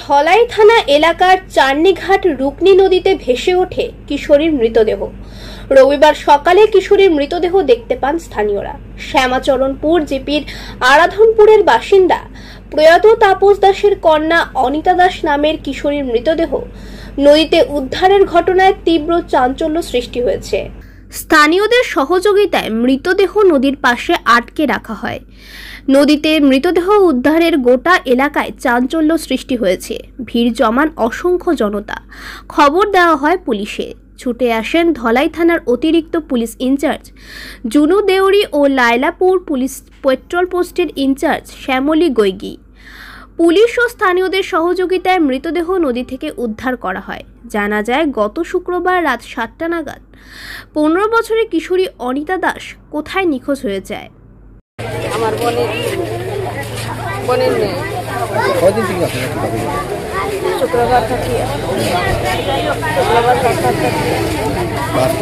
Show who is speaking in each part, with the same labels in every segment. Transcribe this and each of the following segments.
Speaker 1: ধলাই থানা এলাকার চার্নিঘাট রুকনি নদীতে ভেসে ওঠে কিশোরীর মৃতদেহ। রবিবার সকালে কিশোরীর মৃতদেহ দেখতে পান স্থানীয়রা। শ্যামাচরণপুর জিপির আরাধনপুরের বাসিন্দা প্রয়াত তাপস দাসের কন্যা অনিতা দাস নামের কিশোরীর মৃতদেহ নদীতে উদ্ধারের ঘটনায় তীব্র চাঞ্চল্য সৃষ্টি হয়েছে। স্থানীয়দের সহযোগিতায় মৃতদেহ নদীর পাশে আটকে রাখা হয়। নদীতে মৃতদেহ উদ্ধারের গোটা এলাকায় চাঞ্চল্য সৃষ্টি হয়েছে। ভিড় জমান অসংখ্য জনতা। খবর দেওয়া হয় পুলিশে। ছুটে আসেন ধলাই থানার অতিরিক্ত পুলিশ ইনচার্জ জুনু দেউরি ও লায়লাপুর পুলিশ পেট্রোল পোস্টের ইনচার্জ শ্যামলী গৈগি। পুলিশ ও স্থানীয়দের সহযোগিতায় মৃতদেহ নদী থেকে উদ্ধার করা হয়। জানা যায়, গত শুক্রবার রাত 7টা নাগাদ 15 বছরের কিশোরী অনিতা দাস কোথায় নিখোঁজ হয়ে যায়।
Speaker 2: আমার বোনের মেয়ে
Speaker 3: কয়দিন থেকে আসলে
Speaker 2: শুক্রবার থাকি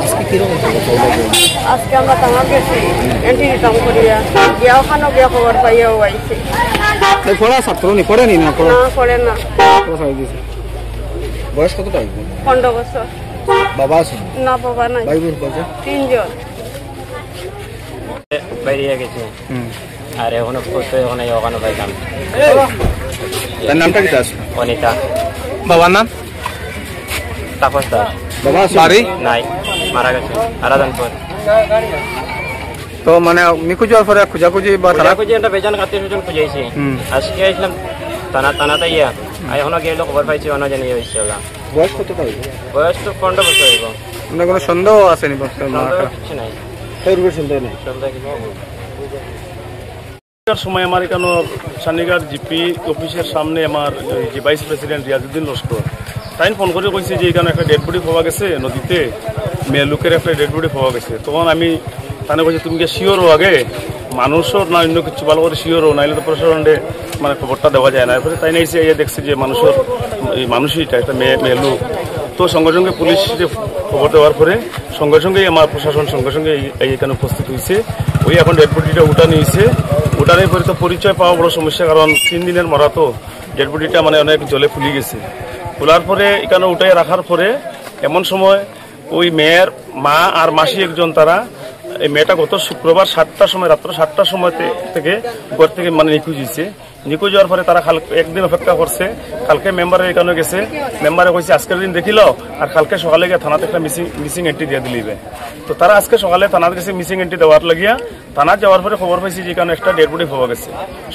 Speaker 3: আজকে কিরকম
Speaker 2: আজকে আমরা তামাক গেছি এন্ট্রি কাম করিয়া গিয়া ওখানে গিয়া খবর পাইয়াও আইছি।
Speaker 3: পড়া ছাত্র নি পড়েনি না
Speaker 2: পড়ে না।
Speaker 3: বয়স কতটা?
Speaker 2: 15 বছর।
Speaker 3: বাবা আছে
Speaker 2: না? বাবা নাই।
Speaker 3: ভাই বোন কয়জন?
Speaker 2: 3 জন।
Speaker 4: বাইরে গেছে আর এখনো ওখানে পাইলাম।
Speaker 3: তার নামটা কি? দাস
Speaker 4: অনিতা।
Speaker 3: বাবার নাম?
Speaker 4: তাপস দাস।
Speaker 3: বাবা বাড়ি
Speaker 4: নাই, মারা গেছে আরাধনপুর।
Speaker 3: তো মানে নিখোঁজ হওয়ার পরে খোঁজাখুঁজি বা
Speaker 4: খুঁজে একটা বেজান আত্মীয় স্বজন খুঁজেছি। আজকে আসলাম থানাতে ইয়া এখনো গেল খবর পাইছি অন্য জানি হয়েছে।
Speaker 3: বয়স কতটা হইব?
Speaker 4: বয়স তো 15 বছর হইব।
Speaker 3: মানে কোনো সন্দেহ আসেনি?
Speaker 4: কিছু নাই,
Speaker 3: সন্দেহ নেই।
Speaker 5: সময় আমার এখানে চার্নিঘাট জিপি অফিসের সামনে আমার যে ভাইস প্রেসিডেন্ট রিয়াজউদ্দিন লস্কর তাই ফোন করে কইছে যে এখানে একটা ডেড বডি পাওয়া গেছে নদীতে, মেয়ে লোকের একটা ডেড বডি পাওয়া গেছে। তখন আমি তাহলে কইছি তুমি কি শিওর আগে মানুষও না অন্য কিছু ভালো করে শিওরও, নাইলে তো প্রশাসনে মানে খবরটা দেওয়া যায় না। এরপরে তাই না এসে দেখছে যে মানুষই এটা একটা মেয়ে লোক। তো সঙ্গে সঙ্গে পুলিশ খবর দেওয়ার পরে সঙ্গে সঙ্গেই আমার প্রশাসন সঙ্গে সঙ্গে এখানে উপস্থিত হয়েছে। ওই এখন ডেড বডিটা উঠানো হয়েছে। উঠানোর পরে তো পরিচয় পাওয়া বড় সমস্যা, কারণ 3 দিনের মরা তো ডেড বডিটা মানে অনেক জলে ফুলে গেছে। খোলার পরে এখানে উঠাই রাখার পরে এমন সময় ওই মেয়ের মা আর মাসি একজন, তারা এই মেয়েটা গত শুক্রবার 7টার সময়, রাত্র 7টার সময় থেকে ঘর থেকে মানে নিখোঁজ হয়েছে। নিখোঁজ হওয়ার পরে তারা একদিন অপেক্ষা করছে। কালকে মেম্বারে এখানে গেছে, মেম্বারে কইছে আজকের দিন দেখিল আর কালকে সকালে গিয়ে থানাতে একটা মিসিং এন্ট্রি দিয়ে দিলিবে। তো তারা আজকে সকালে থানাতে গেছে মিসিং এন্ট্রি দেওয়ার লাগিয়া। থানা যাওয়ার পরে খবর পাইছি যে এখানে একটা ডেড বডি পাওয়া গেছে।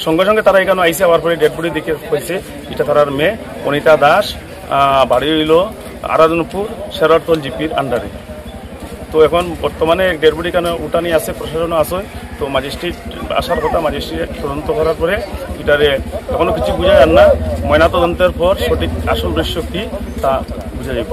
Speaker 5: সঙ্গে সঙ্গে তারা এখানে আইসে আবার পরে ডেড বডি দেখে কইছে এটা তার মেয়ে অনিতা দাস, বাড়ি হইল আরাধনপুর শেরাটন জিপির আন্ডারে। তো এখন বর্তমানে ডেড বডি কেন উঠানি আছে, প্রশাসনও আছে। তো ম্যাজিস্ট্রেট আসার কথা, ম্যাজিস্ট্রেট তদন্ত করার পরে এটারে এখনো কিছু বোঝা যান না। ময়নাতদন্তের পর সঠিক আসল দৃশ্য কি তা বোঝা যাবে।